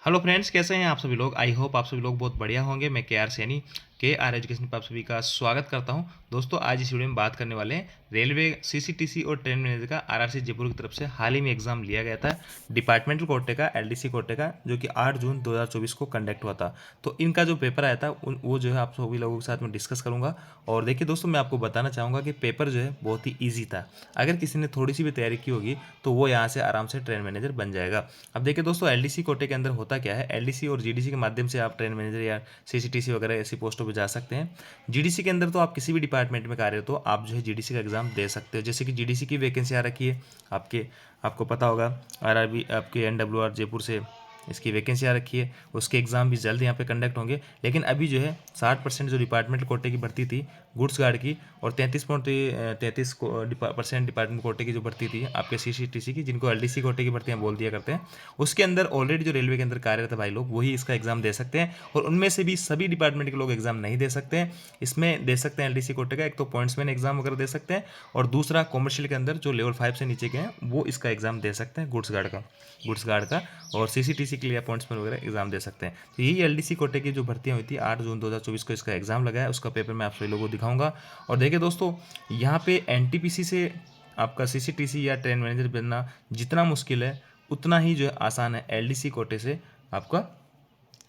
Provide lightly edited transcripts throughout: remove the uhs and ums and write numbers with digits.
Hello friends, कैसे हैं आप सभी लोग। आई होप आप सभी लोग बहुत बढ़िया होंगे। मैं के आर सैनी के आर एजुकेशन पर आप सभी का स्वागत करता हूं। दोस्तों, आज इस वीडियो में बात करने वाले हैं रेलवे सीसीटीसी और ट्रेन मैनेजर का आरआरसी जयपुर की तरफ से हाल ही में एग्जाम लिया गया था, डिपार्टमेंटल कोटे का, एलडीसी कोटे का, जो कि 8 जून 2024 को कंडक्ट हुआ था। तो इनका जो पेपर आया था वो जो है आप सभी लोगों के साथ में डिस्कस करूंगा। और देखिए दोस्तों, मैं आपको बताना चाहूँगा कि पेपर जो है बहुत ही ईजी था। अगर किसी ने थोड़ी सी भी तैयारी की होगी तो वो यहाँ से आराम से ट्रेन मैनेजर बन जाएगा। अब देखिए दोस्तों, एलडीसी कोटे के अंदर होता क्या है, एलडीसी और जीडीसी के माध्यम से आप ट्रेन मैनेजर या सीसीटीसी वगैरह ऐसी पोस्टों पर जा सकते हैं। जीडीसी के अंदर तो आप किसी भी डिपार्टमेंट में कार्यरत हो, आप जो है जीडीसी का एग्जाम दे सकते हो। जैसे कि जीडीसी की वैकेंसी आ रखी है आपको पता होगा, आरआरबी आपके एनडब्ल्यूआर जयपुर से इसकी वैकेंसी आ रखी है। उसके एग्ज़ाम भी जल्द यहाँ पे कंडक्ट होंगे। लेकिन अभी जो है 60% जो डिपार्टमेंट कोटे की भर्ती थी गुड्स गार्ड की, और 33% डिपार्टमेंट कोटे की जो भर्ती थी आपके सीसीटीसी की, जिनको एलडीसी कोटे की भर्तियाँ बोल दिया करते हैं, उसके अंदर ऑलरेडी जो रेलवे के अंदर कार्यरत है भाई लोग, वही इसका एग्जाम दे सकते हैं। और उनमें से भी सभी डिपार्टमेंट के लोग एग्जाम नहीं दे सकते हैं। इसमें दे सकते हैं एलडीसी कोटे का, एक तो पॉइंट्समैन एग्जाम वगैरह दे सकते हैं, और दूसरा कॉमर्शियल के अंदर जो लेवल 5 से नीचे के हैं वो इसका एग्जाम दे सकते हैं, गुड्स गार्ड का। और सीसीटीसी के लिए पॉइंट्समैन वगैरह एग्जाम दे सकते हैं। तो यही एलडीसी कोटे की जो भर्तियां हुई थी 8 जून 2024 को इसका एग्जाम लगा है, उसका पेपर मैं आप सभी लोगों को दिखाऊंगा। और देखिए दोस्तों, यहाँ पे एनटीपीसी से आपका सीसीटीसी या ट्रेन मैनेजर बनना जितना मुश्किल है उतना ही जो है आसान है एलडीसी कोटे से आपका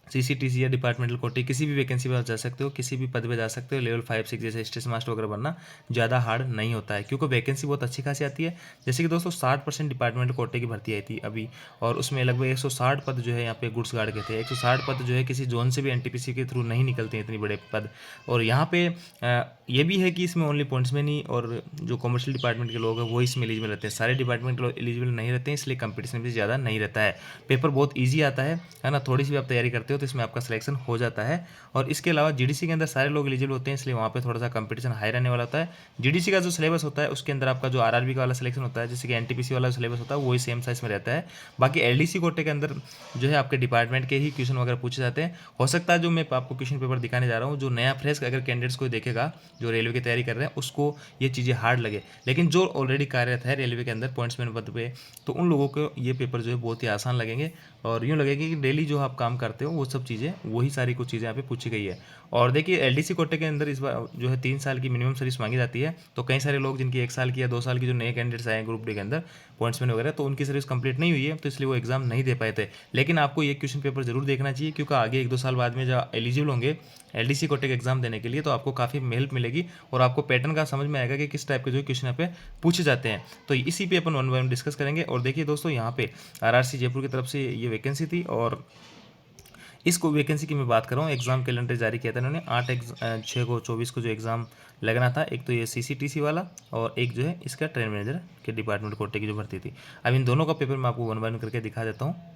सीसीटीसी या डिपार्टमेंटल कोटे किसी भी वैकेंसी पर आप जा सकते हो, किसी भी पद पे जा सकते हो। लेवल 5 6 जैसे स्टेशन मास्टर वगैरह बनना ज़्यादा हार्ड नहीं होता है, क्योंकि वैकेंसी बहुत अच्छी खासी आती है। जैसे कि दोस्तों 60% डिपार्टमेंटल कोटे की भर्ती आई थी अभी, और उसमें लगभग 160 पद जो है यहाँ पे गुड्स गार्ड के थे। 160 पद जो है किसी जोन से भी एनटीपीसी के थ्रू नहीं निकलते हैं इतनी बड़े पद। और यहाँ पे ये भी है कि इसमें ओनली पॉइंट्समैन ही और जो कॉमर्शियल डिपार्टमेंट के लोग हैं वो इसमें एलिजिबल रहते हैं। सारे डिपार्टमेंट के लोग एलिजिबल नहीं रहते हैं, इसलिए कंपटीशन भी ज़्यादा नहीं रहता है। पेपर बहुत ईजी आता है ना। थोड़ी सी भी आप तैयारी करते हो तो इसमें आपका सिलेक्शन हो जाता है। और इसके अलावा जीडीसी के अंदर सारे लोग एलिजिबल होते हैं, इसलिए वहाँ पे थोड़ा सा कंपटीशन हाई रहने वाला होता है। जीडीसी का जो सिलेबस होता है उसके अंदर आपका जो आरआरबी का वाला सिलेक्शन होता है, जैसे कि एनटीपीसी वाला सिलेबस होता है, वही सेम साइज में रहता है। बाकी एलडीसी कोटे के अंदर जो है आपके डिपार्टमेंट के ही क्वेश्चन वगैरह पूछे जाते हैं। हो सकता है जो मैं आपको क्वेश्चन पेपर दिखाने जा रहा हूँ, जो नया फ्रेश अगर कैंडिडेट्स को देखेगा जो रेलवे की तैयारी कर रहे हैं उसको ये चीज़ें हार्ड लगे, लेकिन जो ऑलरेडी कार्यरत है रेलवे के अंदर पॉइंट्समैन पद पे, तो उन लोगों को ये पेपर जो है बहुत ही आसान लगेंगे। और यूँ लगेगा कि डेली जो आप काम करते हो वो सब चीज़ें, वही सारी कुछ चीज़ें यहाँ पे पूछी गई है। और देखिए एलडीसी कोटे के अंदर इस बार जो है 3 साल की मिनिमम सर्विस मांगी जाती है। तो कई सारे लोग जिनकी 1 साल की या 2 साल की जो नए कैंडिडेट्स आए हैं ग्रुप डी के अंदर पॉइंट्समैन वगैरह, तो उनकी सर्विस कंप्लीट नहीं हुई है, तो इसलिए वो एग्जाम नहीं दे पाए थे। लेकिन आपको ये क्वेश्चन पेपर जरूर देखना चाहिए, क्योंकि आगे 1 2 साल बाद में जब एलिजिबल होंगे एलडीसी कोटे के एग्जाम देने के लिए, तो आपको काफ़ी हेल्प मिलेगी और आपको पैटर्न का समझ में आएगा कि किस टाइप के जो क्वेश्चन यहाँ पे पूछे जाते हैं। तो इसी पे अपन वन बाय वन डिस्कस करेंगे। और देखिए दोस्तों, यहाँ पे आरआरसी जयपुर की तरफ से ये वैकेंसी थी, और इसको वैकेंसी की मैं बात कर रहा हूँ। एग्ज़ाम कैलेंडर जारी किया था इन्होंने 8/6/24 को जो एग्ज़ाम लगना था, एक तो ये सीसीटीसी वाला और एक जो है इसका ट्रेन मैनेजर के डिपार्टमेंट कोटे की जो भर्ती थी। अब इन दोनों का पेपर मैं आपको वन बाय वन करके दिखा देता हूँ।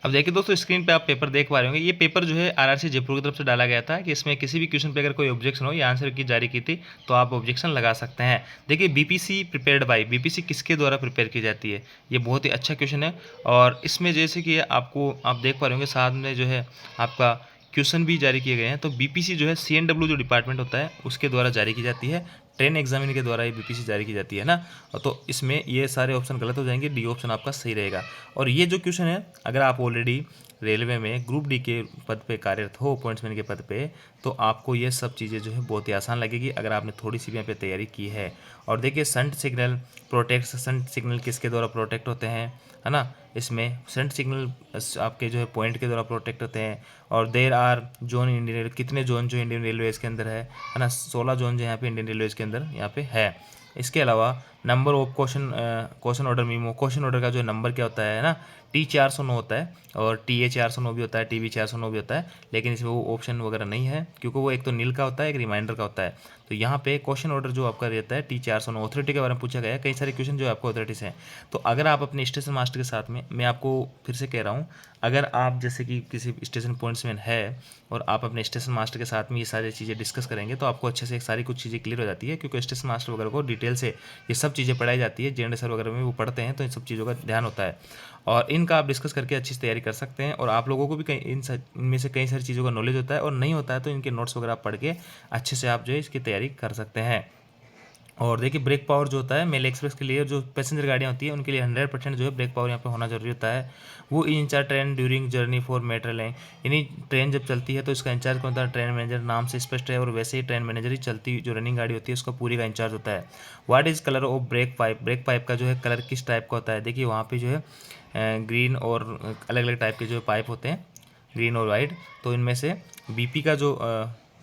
अब देखिए दोस्तों, स्क्रीन पे आप पेपर देख पा रहे होंगे। ये पेपर जो है आरआरसी जयपुर की तरफ से डाला गया था कि इसमें किसी भी क्वेश्चन पे अगर कोई ऑब्जेक्शन हो या आंसर की जारी की थी तो आप ऑब्जेक्शन लगा सकते हैं। देखिए बीपीसी प्रिपेयर्ड बाय, बीपीसी किसके द्वारा प्रिपेयर की जाती है, ये बहुत ही अच्छा क्वेश्चन है। और इसमें जैसे कि आपको आप देख पा रहे होंगे साथ में जो है आपका क्वेश्चन भी जारी किए गए हैं। तो बीपीसी जो है सीएनडब्ल्यू जो डिपार्टमेंट होता है उसके द्वारा जारी की जाती है, ट्रेन एग्जामिनर के द्वारा ये बीपीसी जारी की जाती है ना। तो इसमें ये सारे ऑप्शन गलत हो जाएंगे, डी ऑप्शन आपका सही रहेगा। और ये जो क्वेश्चन है, अगर आप ऑलरेडी रेलवे में ग्रुप डी के पद पे कार्यरत हो, पॉइंट्समैन के पद पे, तो आपको ये सब चीज़ें जो है बहुत ही आसान लगेगी अगर आपने थोड़ी सी भी यहाँ पे तैयारी की है। और देखिए shunt signal protect, shunt signal किसके द्वारा प्रोटेक्ट होते हैं, है ना। इसमें संट सिग्नल आपके जो है पॉइंट के द्वारा प्रोटेक्ट होते हैं। और there are zone Indian railway, कितने जोन जो इंडियन रेलवेज़ के अंदर है ना, 16 जोन जो यहाँ पे इंडियन रेलवेज़ के अंदर यहाँ पे है। इसके अलावा number of question order memo, question order का जो नंबर क्या होता है ना, T409 होता है, और TA409 भी होता है, TB409 भी होता है। लेकिन इसमें वो ऑप्शन वगैरह नहीं है, क्योंकि वो एक तो नील का होता है, एक रिमाइंडर का होता है। तो यहाँ पे क्वेश्चन ऑर्डर जो आपका रहता है T409, ऑथोरिटी के बारे में पूछा गया है, कई सारे क्वेश्चन जो आपको ऑथोरिटी से हैं। तो अगर आप अपने स्टेशन मास्टर के साथ में, मैं आपको फिर से कह रहा हूँ, अगर आप जैसे कि किसी स्टेशन पॉइंट्समैन है और आप अपने स्टेशन मास्टर के साथ में ये सारी चीज़ें डिस्कस करेंगे, तो आपको अच्छे से सारी कुछ चीज़ें क्लियर हो जाती है, क्योंकि स्टेशन मास्टर वगैरह को डिटेल से ये सब चीज़ें पढ़ाई जाती है। जेएनडी सर वगैरह में वो पढ़ते हैं, तो इन सब चीज़ों का ध्यान होता है, और इनका आप डिस्कस करके अच्छी से तैयारी कर सकते हैं। और आप लोगों को भी कई इनमें से कई सारी चीज़ों का नॉलेज होता है, और नहीं होता है तो इनके नोट्स वगैरह आप पढ़ के अच्छे से आप जो है इसकी तैयारी कर सकते हैं। और देखिए ब्रेक पावर जो होता है मेल एक्सप्रेस के लिए, जो पैसेंजर गाड़ियाँ होती है उनके लिए 100% जो है ब्रेक पावर यहाँ पे होना जरूरी होता है। वो in-charge train during journey for metal है, यानी ट्रेन जब चलती है तो इसका इंचार्ज कौन होता है? ट्रेन मैनेजर, नाम से स्पष्ट है। और वैसे ही ट्रेन मैनेजर ही चलती जो रनिंग गाड़ी होती है उसका पूरी का इंचार्ज होता है। What is colour of break pipe? Break pipe का जो है कलर किस टाइप का होता है? देखिए वहाँ पे जो है ग्रीन और अलग अलग टाइप के जो पाइप होते हैं, ग्रीन और वाइट। तो इनमें से बीपी का जो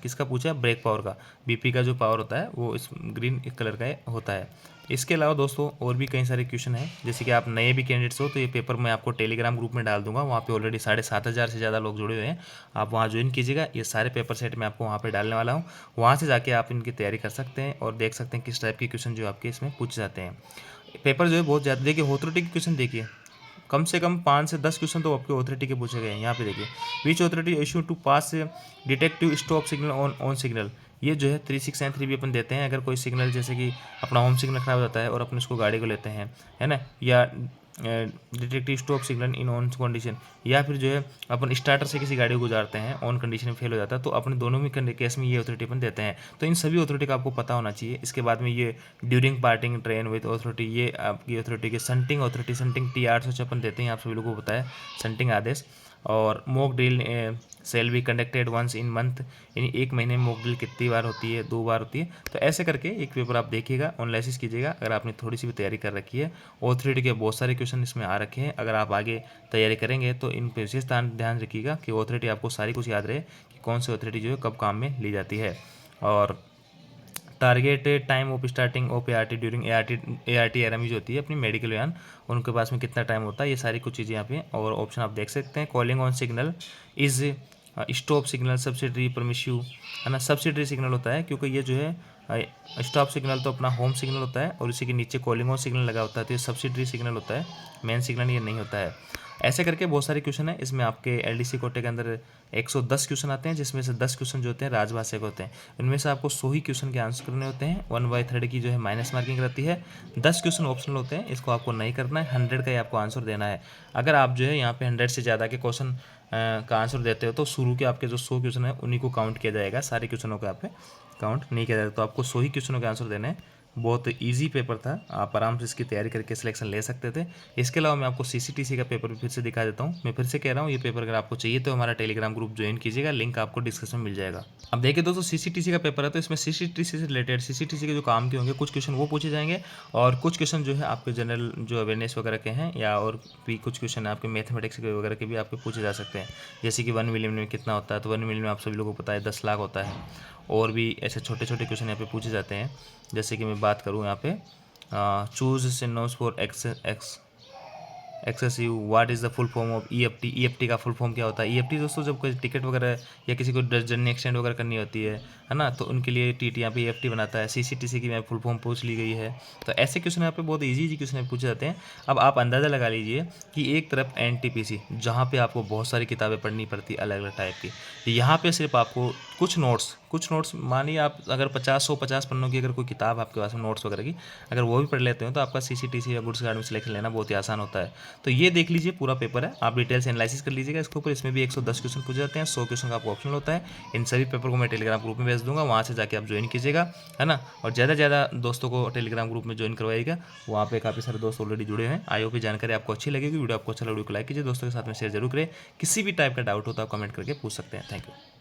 किसका पूछा है? ब्रेक पावर का। बीपी का जो पावर होता है वो इस ग्रीन कलर का होता है। इसके अलावा दोस्तों और भी कई सारे क्वेश्चन हैं, जैसे कि आप नए भी कैंडिडेट्स हो तो ये पेपर मैं आपको टेलीग्राम ग्रुप में डाल दूंगा। वहाँ पे ऑलरेडी 7,500 से ज़्यादा लोग जुड़े हुए हैं। आप वहाँ ज्वाइन कीजिएगा। ये सारे पेपर सेट मैं आपको वहाँ पे डालने वाला हूँ। वहाँ से जाके आप इनकी तैयारी कर सकते हैं और देख सकते हैं किस टाइप के क्वेश्चन जो आपके इसमें पूछे जाते हैं। पेपर जो है बहुत ज़्यादा, देखिए ऑथोरिटी के क्वेश्चन देखिए कम से कम 5 से 10 क्वेश्चन तो आपके ऑथोरिटी के पूछे गए हैं। यहाँ पे देखिए which authority issue to pass detective stop signal on signal. ये जो है 3693 भी अपन देते हैं। अगर कोई सिग्नल जैसे कि अपना होम सिग्नल खराब हो जाता है और अपन उसको गाड़ी को लेते हैं, है ना, या detective stop signal in on condition, या फिर जो है अपन स्टार्टर से किसी गाड़ी को गुजारते हैं ऑन कंडीशन में फेल हो जाता है, तो अपने दोनों में केस में ये ऑथोरिटी अपन देते हैं। तो इन सभी ऑथोरिटी का आपको पता होना चाहिए। इसके बाद में ये during parting train with authority, ये आपकी ऑथोरिटी की संटिंग ऑथोरिटी, संटिंग T800 अपन देते हैं, आप सभी लोगों को पता है संटिंग आदेश। और mock drill shall be conducted once in month, यानी एक महीने में मॉक ड्रिल कितनी बार होती है? 2 बार होती है। तो ऐसे करके एक पेपर आप देखिएगा, एनालिसिस कीजिएगा। अगर आपने थोड़ी सी भी तैयारी कर रखी है, ऑथोरिटी के बहुत सारे क्वेश्चन इसमें आ रखे हैं। अगर आप आगे तैयारी करेंगे तो इन पर विशेष ध्यान रखिएगा कि ऑथोरिटी आपको सारी कुछ याद रहे कि कौन सी ऑथोरिटी जो है कब काम में ली जाती है। और targeted time of starting of ART during ART एरमी जो होती है अपनी मेडिकल वैन, उनके पास में कितना टाइम होता है, ये सारी कुछ चीज़ें यहाँ पे और ऑप्शन आप देख सकते हैं। Calling on signal is stop signal subsidiary permissive, है ना, सब्सिडरी सिग्नल होता है क्योंकि ये जो है स्टॉप सिग्नल तो अपना होम सिग्नल होता है और इसी के नीचे कॉलिंग ऑन सिग्नल लगा होता है, तो ये सब्सिडरी सिग्नल होता है, मेन सिग्नल ये नहीं होता है। ऐसे करके बहुत सारे क्वेश्चन है इसमें। आपके LDC कोटे के अंदर 110 क्वेश्चन आते हैं, जिसमें से 10 क्वेश्चन जो होते हैं राजभाषा के होते हैं। इनमें से आपको 100 ही क्वेश्चन के आंसर करने होते हैं। 1/3 की जो है माइनस मार्किंग रहती है। 10 क्वेश्चन ऑप्शनल होते हैं, इसको आपको नहीं करना है। 100 का ही आपको आंसर देना है। अगर आप जो है यहाँ पे 100 से ज़्यादा के क्वेश्चन का आंसर देते हो तो शुरू के आपके जो 100 क्वेश्चन है उन्हीं को काउंट किया जाएगा, सारे क्वेश्चनों को आप काउंट नहीं किया जाएगा। तो आपको 100 ही क्वेश्चनों के आंसर देने हैं। बहुत इजी पेपर था, आप आराम से इसकी तैयारी करके सिलेक्शन ले सकते थे। इसके अलावा मैं आपको CCTC का पेपर भी फिर से दिखा देता हूँ। मैं फिर से कह रहा हूँ, ये पेपर अगर आपको चाहिए तो हमारा टेलीग्राम ग्रुप ज्वाइन कीजिएगा, लिंक आपको डिस्क्रिप्शन में मिल जाएगा। अब देखिए दोस्तों CCTC का पेपर है तो इसमें CCTC से रिलेटेड CCTC के जो काम के होंगे कुछ क्वेश्चन वो पूछे जाएंगे और कुछ क्वेश्चन जो है आपके जनरल जो अवेयरनेस वगैरह के हैं या और भी कुछ क्वेश्चन आपके मैथमेटिक्स के वगैरह के भी आपके पूछे जा सकते हैं। जैसे कि 1 मिलियन में कितना होता है, तो 1 मिलियन में आप सभी लोगों को पता है 10 लाख होता है। और भी ऐसे छोटे छोटे क्वेश्चन यहाँ पे पूछे जाते हैं। जैसे कि मैं बात करूँ यहाँ पे चूज सिनोस for excessive, what is the full form of EFT का फुल फॉर्म क्या होता है? EFT दोस्तों जब कोई टिकट वगैरह या किसी को जर्नी एक्सटेंड वगैरह करनी होती है ना, तो उनके लिए TT यहाँ पे EFT बनाता है। CCTC की मैं फुल फॉर्म पूछ ली गई है। तो ऐसे क्वेश्चन यहाँ पे बहुत ईजी क्वेश्चन पूछे जाते हैं। अब आप अंदाज़ा लगा लीजिए कि एक तरफ NTPC जहाँ पे आपको बहुत सारी किताबें पढ़नी पड़ती अलग अलग टाइप की, यहाँ पे सिर्फ आपको कुछ नोट्स मानिए आप अगर 50 पन्नों की अगर कोई किताब आपके पास में नोट्स वगैरह की अगर वो भी पढ़ लेते हो तो आपका CCTC या गुड्स गार्ड में सिलेक्शन लेना बहुत ही आसान होता है। तो ये देख लीजिए पूरा पेपर है, आप डिटेल से एनालिसिस कर लीजिएगा इसके ऊपर। इसमें भी 110 क्वेश्चन पूछे जाते हैं, 100 क्वेश्चन का आपको ऑप्शनल होता है। इन सभी पेपर को मैं टेलीग्राम ग्रुप में भेज दूंगा, वहाँ से जाके आप ज्वाइन कीजिएगा, है ना। और ज़्यादा से ज़्यादा दोस्तों को टेलीग्राम ग्रुप में ज्वाइन करवाइएगा, वहाँ पे काफ़ी सारे दोस्त ऑलरेडी जुड़े हैं। आई होप जानकारी आपको अच्छी लगेगी। वीडियो आपको अच्छा लगे वीडियो को लाइक कीजिए, दोस्तों के साथ में शेयर जरूर करें। किसी भी टाइप का डाउट हो तो आप कमेंट करके पूछ सकते हैं। Thank you.